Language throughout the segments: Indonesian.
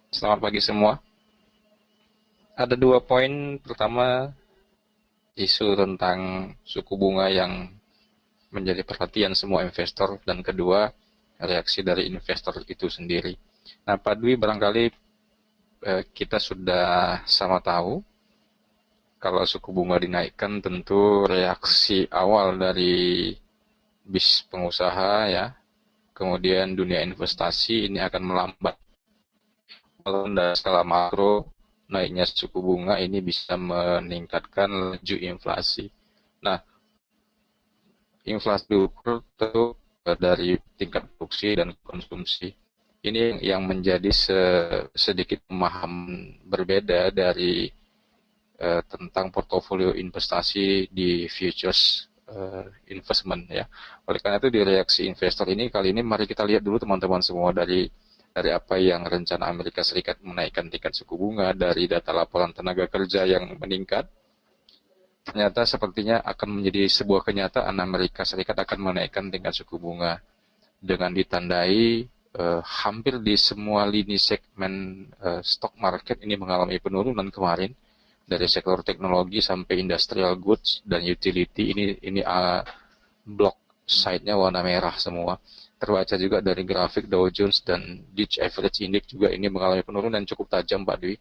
Selamat pagi semua. Ada dua poin. Pertama, isu tentang suku bunga yang menjadi perhatian semua investor. Dan kedua, reaksi dari investor itu sendiri. Nah, Pak Dwi, barangkali kita sudah sama tahu kalau suku bunga dinaikkan tentu reaksi awal dari bis pengusaha ya, kemudian dunia investasi ini akan melambat. Dari skala makro, naiknya suku bunga ini bisa meningkatkan laju inflasi. Nah, inflasi diukur tentu dari tingkat produksi dan konsumsi. Ini yang menjadi sedikit pemahaman berbeda dari tentang portofolio investasi di futures investment ya. Oleh karena itu di reaksi investor ini kali ini mari kita lihat dulu teman-teman semua dari apa yang rencana Amerika Serikat menaikkan tingkat suku bunga, dari data laporan tenaga kerja yang meningkat. Ternyata sepertinya akan menjadi sebuah kenyataan Amerika Serikat akan menaikkan tingkat suku bunga dengan ditandai hampir di semua lini segmen stock market ini mengalami penurunan kemarin, dari sektor teknologi sampai industrial goods dan utility. Ini blok side-nya warna merah semua. Terbaca juga dari grafik Dow Jones dan Dutch Average Index juga ini mengalami penurunan cukup tajam Pak Dwi.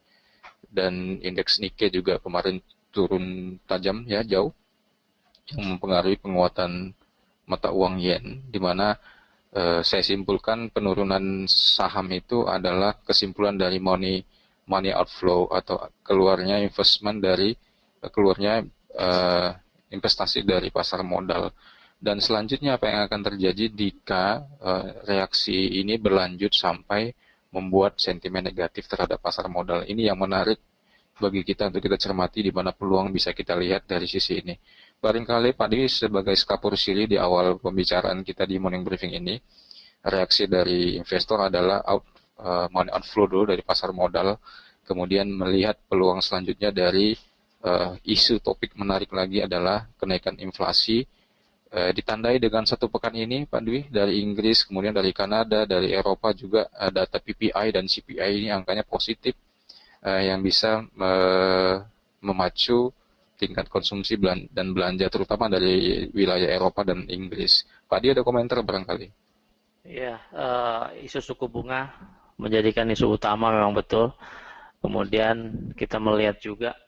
Dan indeks Nikkei juga kemarin turun tajam ya, jauh, yang mempengaruhi penguatan mata uang yen, di mana saya simpulkan penurunan saham itu adalah kesimpulan dari money outflow atau keluarnya investment dari keluarnya investasi dari pasar modal. Dan selanjutnya apa yang akan terjadi jika reaksi ini berlanjut sampai membuat sentimen negatif terhadap pasar modal. Ini yang menarik bagi kita untuk kita cermati, di mana peluang bisa kita lihat dari sisi ini. Barangkali Pak Di sebagai skapur sili di awal pembicaraan kita di morning briefing ini, reaksi dari investor adalah money outflow dulu dari pasar modal, kemudian melihat peluang selanjutnya dari isu topik menarik lagi adalah kenaikan inflasi, ditandai dengan satu pekan ini Pak Dwi, dari Inggris, kemudian dari Kanada, dari Eropa juga data PPI dan CPI ini angkanya positif, yang bisa memacu tingkat konsumsi dan belanja terutama dari wilayah Eropa dan Inggris. Pak Dwi ada komentar barangkali? Ya, isu suku bunga menjadikan isu utama memang betul. Kemudian kita melihat juga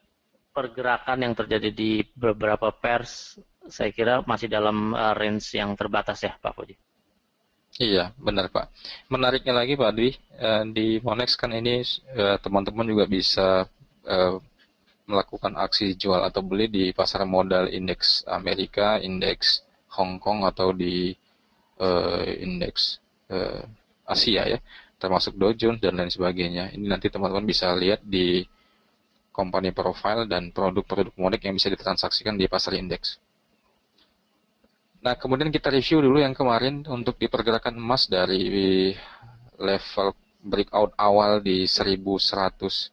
pergerakan yang terjadi di beberapa pers, saya kira masih dalam range yang terbatas ya, Pak Fuji. Iya, benar Pak. Menariknya lagi Pak Dwi, di Monex kan ini teman-teman juga bisa eh, melakukan aksi jual atau beli di pasar modal indeks Amerika, indeks Hong Kong, atau di indeks eh, Asia ya, termasuk Dow Jones dan lain sebagainya. Ini nanti teman-teman bisa lihat di company profile dan produk-produk Monex yang bisa ditransaksikan di pasar indeks. Nah, kemudian kita review dulu yang kemarin untuk di pergerakan emas dari level breakout awal di 1110.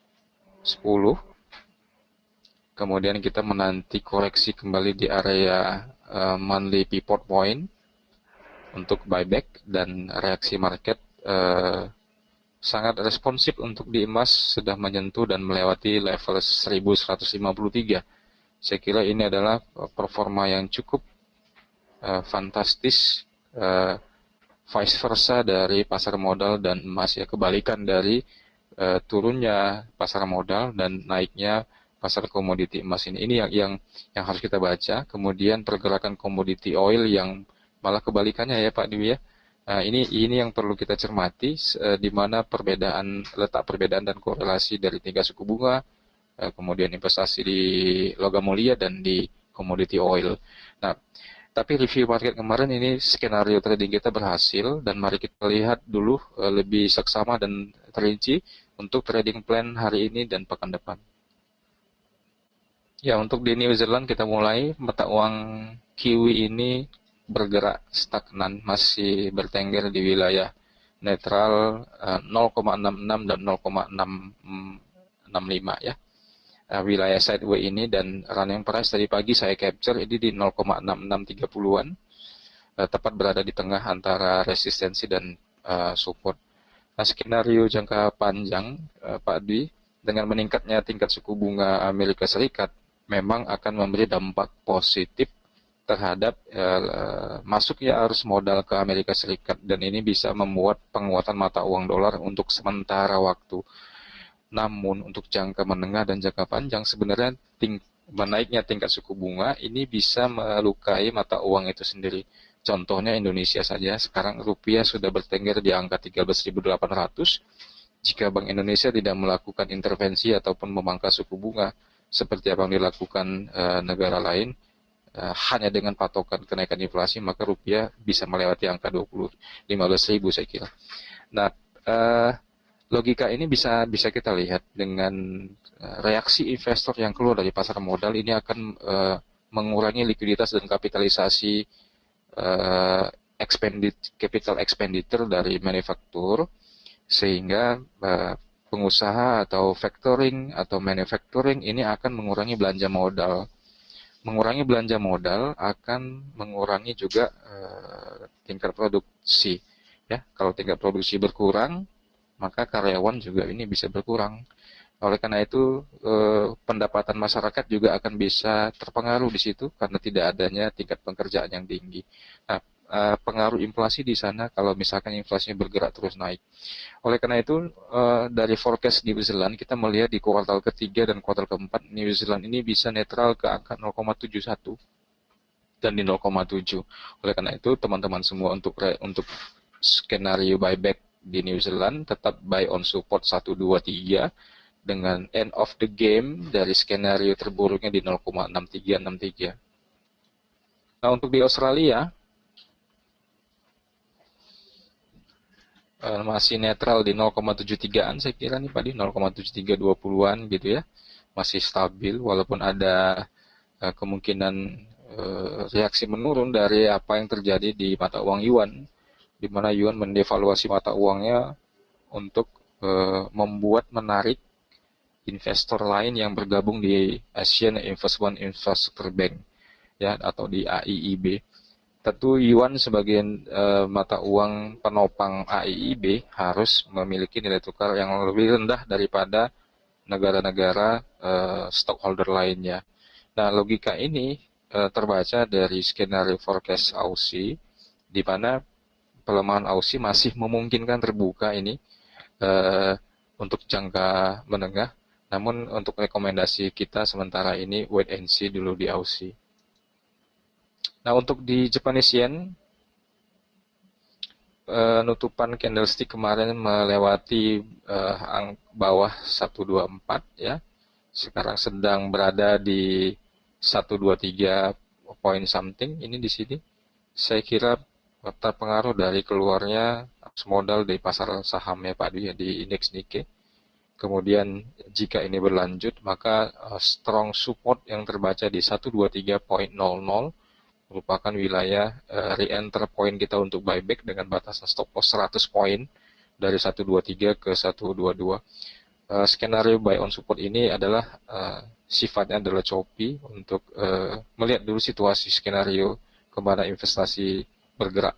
Kemudian kita menanti koreksi kembali di area monthly pivot point untuk buyback, dan reaksi market sangat responsif untuk di emas, sudah menyentuh dan melewati level 1153. Saya kira ini adalah performa yang cukup fantastis, vice versa dari pasar modal dan emas ya, kebalikan dari turunnya pasar modal dan naiknya pasar komoditi emas ini. Ini yang harus kita baca. Kemudian pergerakan komoditi oil yang malah kebalikannya ya Pak Dwi ya. Ini yang perlu kita cermati, di mana letak perbedaan dan korelasi dari tingkat suku bunga, kemudian investasi di logam mulia dan di komoditi oil. Nah, tapi review market kemarin ini skenario trading kita berhasil, dan mari kita lihat dulu lebih seksama dan terinci untuk trading plan hari ini dan pekan depan. Ya, untuk di New Zealand kita mulai, mata uang Kiwi ini bergerak stagnan, masih bertengger di wilayah netral 0,66 dan 0,665 ya. Wilayah sideway ini, dan running price tadi pagi saya capture ini di 0,6630-an, tepat berada di tengah antara resistensi dan support. Nah, skenario jangka panjang, Pak Dwi, dengan meningkatnya tingkat suku bunga Amerika Serikat, memang akan memberi dampak positif terhadap masuknya arus modal ke Amerika Serikat, dan ini bisa membuat penguatan mata uang dolar untuk sementara waktu. Namun untuk jangka menengah dan jangka panjang sebenarnya menaiknya tingkat suku bunga ini bisa melukai mata uang itu sendiri. Contohnya Indonesia saja, sekarang rupiah sudah bertengger di angka 13.800. Jika Bank Indonesia tidak melakukan intervensi ataupun memangkas suku bunga seperti apa yang dilakukan negara lain, hanya dengan patokan kenaikan inflasi, maka rupiah bisa melewati angka 15.000 saya kira. Nah, logika ini bisa kita lihat dengan reaksi investor yang keluar dari pasar modal ini akan mengurangi likuiditas dan kapitalisasi capital expenditure dari manufaktur, sehingga pengusaha atau factoring atau manufacturing ini akan mengurangi belanja modal. Mengurangi belanja modal akan mengurangi juga tingkat produksi. Ya, kalau tingkat produksi berkurang, maka karyawan juga ini bisa berkurang. Oleh karena itu, pendapatan masyarakat juga akan bisa terpengaruh di situ karena tidak adanya tingkat pekerjaan yang tinggi. Nah, pengaruh inflasi di sana kalau misalkan inflasinya bergerak terus naik. Oleh karena itu, dari forecast New Zealand kita melihat di kuartal ketiga dan kuartal keempat New Zealand ini bisa netral ke angka 0,71 dan di 0,7. Oleh karena itu, teman-teman semua untuk skenario buyback di New Zealand tetap buy on support 1, 2, 3 dengan end of the game dari skenario terburuknya di 0,6363. Nah, untuk di Australia masih netral di 0,73an saya kira nih Pak, di 0,7320-an gitu ya. Masih stabil walaupun ada kemungkinan reaksi menurun dari apa yang terjadi di mata uang yuan, di mana yuan mendevaluasi mata uangnya untuk membuat menarik investor lain yang bergabung di Asian Investment Infrastructure Bank ya, atau di AIIB. Tentu yuan sebagai mata uang penopang AIIB harus memiliki nilai tukar yang lebih rendah daripada negara-negara stockholder lainnya. Nah, logika ini terbaca dari skenario forecast Aussie, di mana pelemahan Aussie masih memungkinkan terbuka ini untuk jangka menengah. Namun untuk rekomendasi kita sementara ini wait and see dulu di Aussie. Nah, untuk di Japanese Yen, penutupan candlestick kemarin melewati bawah 124 ya. Sekarang sedang berada di 123 point something ini di sini. Saya kira terpengaruh dari keluarnya modal dari pasar saham ya Pak Dwi ya, di indeks Nikkei. Kemudian jika ini berlanjut, maka strong support yang terbaca di 123.00 merupakan wilayah re-enter point kita untuk buyback dengan batasan stop loss 100 poin dari 123 ke 122. Skenario buy on support ini adalah sifatnya adalah choppy untuk melihat dulu situasi skenario kemana investasi bergerak.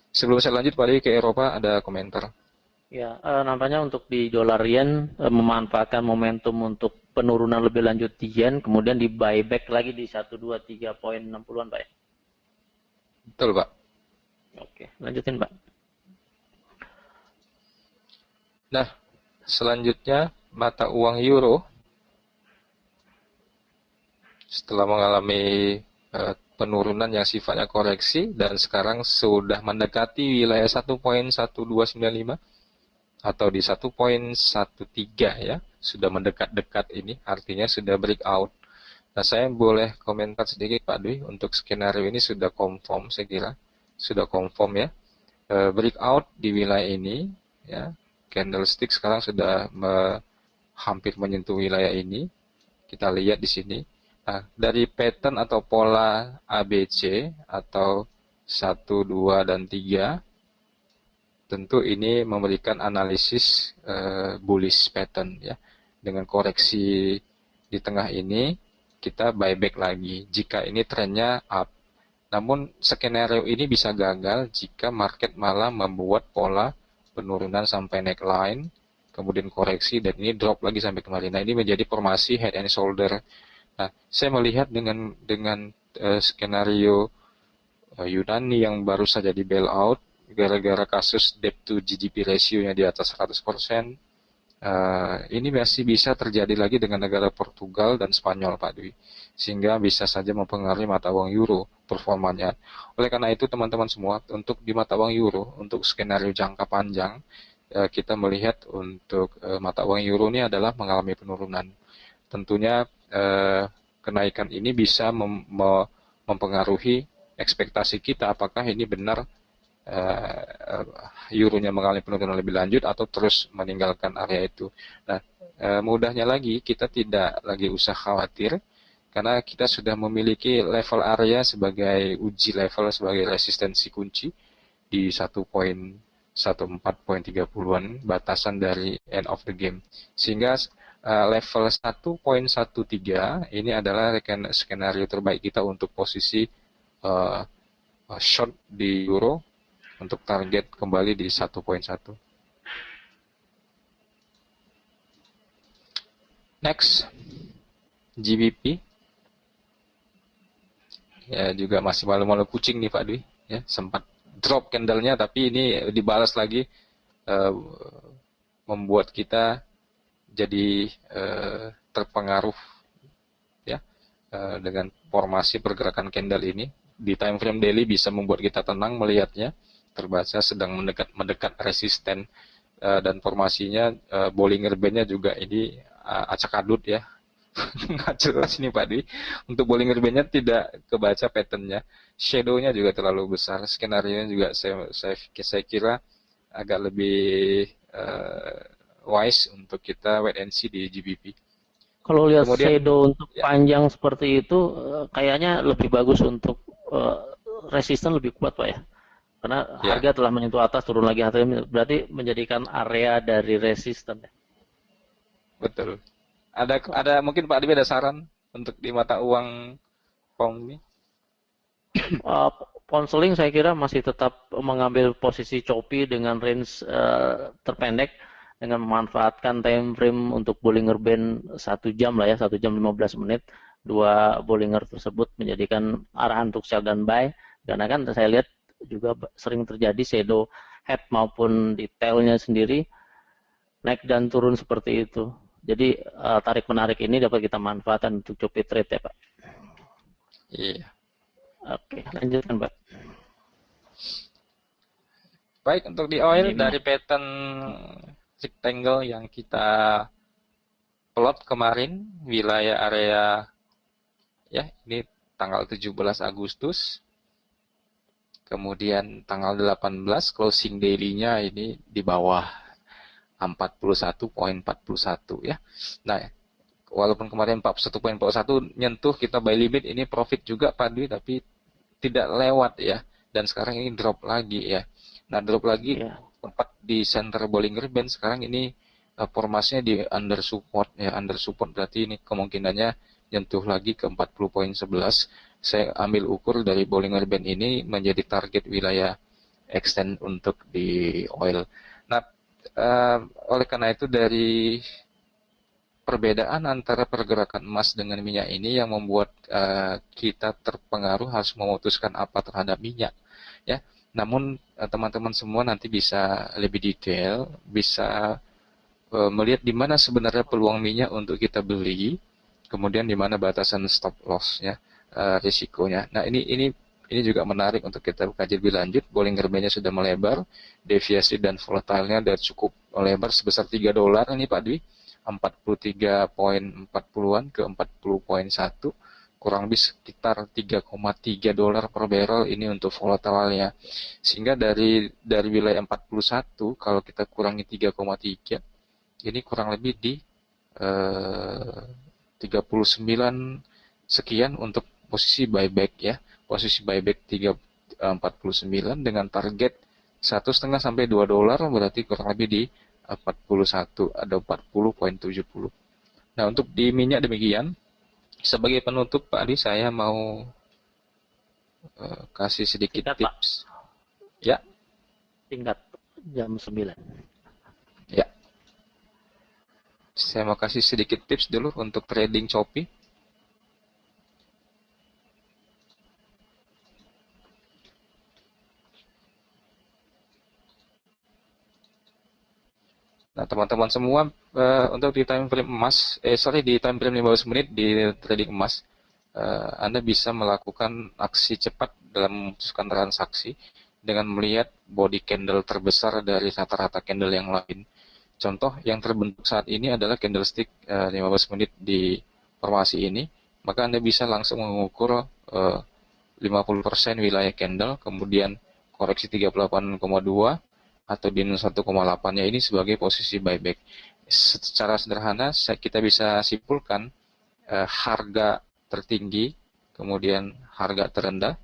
Sebelum saya lanjut Pak ke Eropa, ada komentar. Ya, nampaknya untuk di dolar yen memanfaatkan momentum untuk penurunan lebih lanjut di yen, kemudian di buyback lagi di 123.60-an, Pak ya? Betul, Pak. Oke, lanjutin, Pak. Nah, selanjutnya mata uang euro setelah mengalami penurunan yang sifatnya koreksi dan sekarang sudah mendekati wilayah 1.1295 atau di 1.13 ya, sudah mendekat-dekat ini, artinya sudah breakout. Nah, saya boleh komentar sedikit Pak Dwi, untuk skenario ini sudah confirm, saya kira sudah confirm ya, breakout di wilayah ini ya, candlestick sekarang sudah hampir menyentuh wilayah ini, kita lihat di sini. Nah, dari pattern atau pola ABC atau 1, 2, dan 3, tentu ini memberikan analisis bullish pattern ya. Dengan koreksi di tengah ini, kita buyback lagi jika ini trennya up. Namun skenario ini bisa gagal jika market malah membuat pola penurunan sampai neckline, kemudian koreksi, dan ini drop lagi sampai kemarin. Nah, ini menjadi formasi head and shoulder. Nah, saya melihat dengan skenario Yunani yang baru saja di bailout gara-gara kasus debt to GDP ratio-nya di atas 100%. Ini masih bisa terjadi lagi dengan negara Portugal dan Spanyol, Pak Dwi, sehingga bisa saja mempengaruhi mata uang euro performanya. Oleh karena itu, teman-teman semua, untuk di mata uang euro, untuk skenario jangka panjang, kita melihat untuk mata uang euro ini adalah mengalami penurunan. Tentunya kenaikan ini bisa mempengaruhi ekspektasi kita, apakah ini benar euronya mengalami penurunan lebih lanjut atau terus meninggalkan area itu. Nah, mudahnya lagi kita tidak lagi usah khawatir karena kita sudah memiliki level area sebagai uji level sebagai resistensi kunci di 1.14.30-an batasan dari end of the game. Sehingga level 1.13 ini adalah skenario terbaik kita untuk posisi short di euro untuk target kembali di 1.1. Next, GBP. Ya, juga masih malu-malu kucing nih Pak Dwi. Ya, sempat drop candle-nya, tapi ini dibalas lagi, membuat kita jadi terpengaruh ya dengan formasi pergerakan candle ini. Di time frame daily bisa membuat kita tenang melihatnya, terbaca sedang mendekat resisten, dan formasinya Bollinger Band-nya juga ini acak adut ya. Nggak jelas ini Pak Dwi. Untuk Bollinger Band-nya tidak kebaca pattern-nya, shadow-nya juga terlalu besar, skenario-nya juga saya kira agak lebih wise untuk kita wait and see di GBP. Kalau lihat Kemudian shadow untuk ya, panjang seperti itu, kayaknya lebih bagus untuk resisten lebih kuat Pak ya. Karena ya harga telah menyentuh atas, turun lagi harga, berarti menjadikan area dari resisten. betul. Ada mungkin Pak Dwi ada saran untuk di mata uang pound ini? Uh, Konseling saya kira masih tetap mengambil posisi choppy dengan range terpendek dengan memanfaatkan time frame untuk Bollinger Band 1 jam lah ya, 1 jam 15 menit. Dua Bollinger tersebut menjadikan arahan untuk sell dan buy, karena kan saya lihat juga sering terjadi shadow head maupun detailnya sendiri naik dan turun seperti itu. Jadi tarik menarik ini dapat kita manfaatkan untuk choppy trade ya Pak. Iya. Oke, lanjutkan Pak. Baik, untuk di oil Ini dari pattern rectangle yang kita plot kemarin, wilayah area ya, ini tanggal 17 Agustus. Kemudian tanggal 18 closing daily-nya ini di bawah 41.41 ya. Nah, walaupun kemarin 41.41 nyentuh kita buy limit, ini profit juga Pak Dwi, tapi tidak lewat ya. Dan sekarang ini drop lagi ya. Nah, drop lagi ya. tempat di center Bollinger Band sekarang ini formasinya di under support ya. Under support berarti ini kemungkinannya nyentuh lagi ke 40.11. Saya ambil ukur dari Bollinger Band ini menjadi target wilayah extend untuk di oil. Nah, oleh karena itu dari perbedaan antara pergerakan emas dengan minyak ini yang membuat kita terpengaruh harus memutuskan apa terhadap minyak ya. Namun teman-teman semua nanti bisa lebih detail, bisa melihat di mana sebenarnya peluang minyak untuk kita beli, kemudian di mana batasan stop loss ya, risikonya. Nah, ini juga menarik untuk kita kaji lebih lanjut. Bollinger Band-nya sudah melebar, deviasi dan volatilenya sudah cukup melebar sebesar $3 ini Pak Dwi. 43.40-an ke 40.1, kurang lebih sekitar $3.3 per barrel ini untuk volatilnya. Sehingga dari wilayah 41 kalau kita kurangi 3.3, ini kurang lebih di 39 sekian untuk posisi buyback ya. Posisi buyback 49 dengan target 1,5 sampai $2, berarti kurang lebih di 41, ada 40.70. Nah, untuk di minyak demikian. Sebagai penutup Pak Adi, saya mau kasih sedikit Singkat Pak, tips. Ya, singkat. jam 9. Ya, saya mau kasih sedikit tips dulu untuk trading Shopee. Nah, teman-teman semua, untuk di time frame emas, di time frame 15 menit di trading emas, Anda bisa melakukan aksi cepat dalam memutuskan transaksi dengan melihat body candle terbesar dari rata-rata candle yang lain. Contoh yang terbentuk saat ini adalah candlestick 15 menit di formasi ini, maka Anda bisa langsung mengukur 50% wilayah candle, kemudian koreksi 38,2 atau di 1,8-nya ini sebagai posisi buyback. Secara sederhana kita bisa simpulkan harga tertinggi, kemudian harga terendah,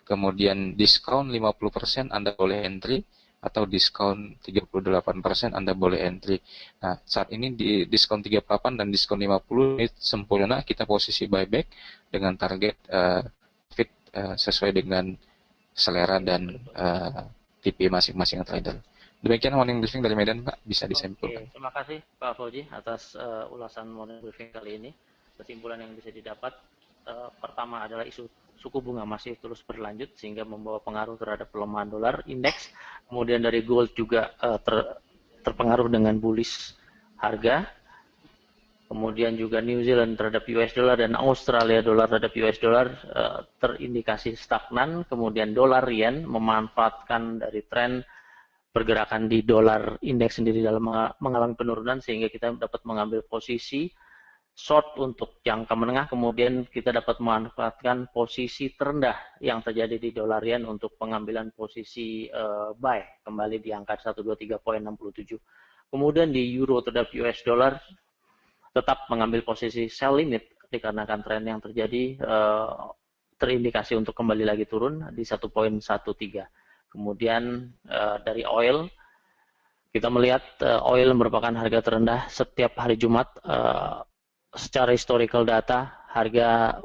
kemudian diskon 50% Anda boleh entry, atau diskon 38% Anda boleh entry. Nah, saat ini di diskon 38 dan diskon 50 ini sempurna kita posisi buyback dengan target fit sesuai dengan selera dan TP masing-masing trader. Demikian morning briefing dari Medan, Pak. Bisa disimpulkan. Oke, terima kasih Pak Fauji atas ulasan morning briefing kali ini. Kesimpulan yang bisa didapat, pertama adalah isu suku bunga masih terus berlanjut sehingga membawa pengaruh terhadap pelemahan dolar indeks. Kemudian dari gold juga terpengaruh dengan bullish harga. Kemudian juga New Zealand terhadap US dollar dan Australia dollar terhadap US dollar terindikasi stagnan. Kemudian dolar yen memanfaatkan dari tren pergerakan di dolar indeks sendiri dalam mengalami penurunan sehingga kita dapat mengambil posisi short untuk jangka menengah, kemudian kita dapat memanfaatkan posisi terendah yang terjadi di dolar yen untuk pengambilan posisi buy kembali di angka 123.67. Kemudian di euro terhadap US dollar tetap mengambil posisi sell limit dikarenakan tren yang terjadi terindikasi untuk kembali lagi turun di 1.13. Kemudian dari oil, kita melihat oil merupakan harga terendah setiap hari Jumat. Secara historical data, harga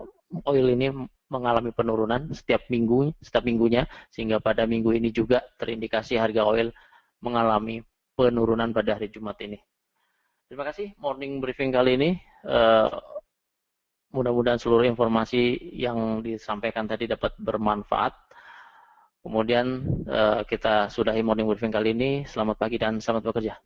oil ini mengalami penurunan setiap minggunya, sehingga pada minggu ini juga terindikasi harga oil mengalami penurunan pada hari Jumat ini. Terima kasih morning briefing kali ini. Mudah-mudahan seluruh informasi yang disampaikan tadi dapat bermanfaat. Kemudian kita sudahi morning briefing kali ini. Selamat pagi dan selamat bekerja.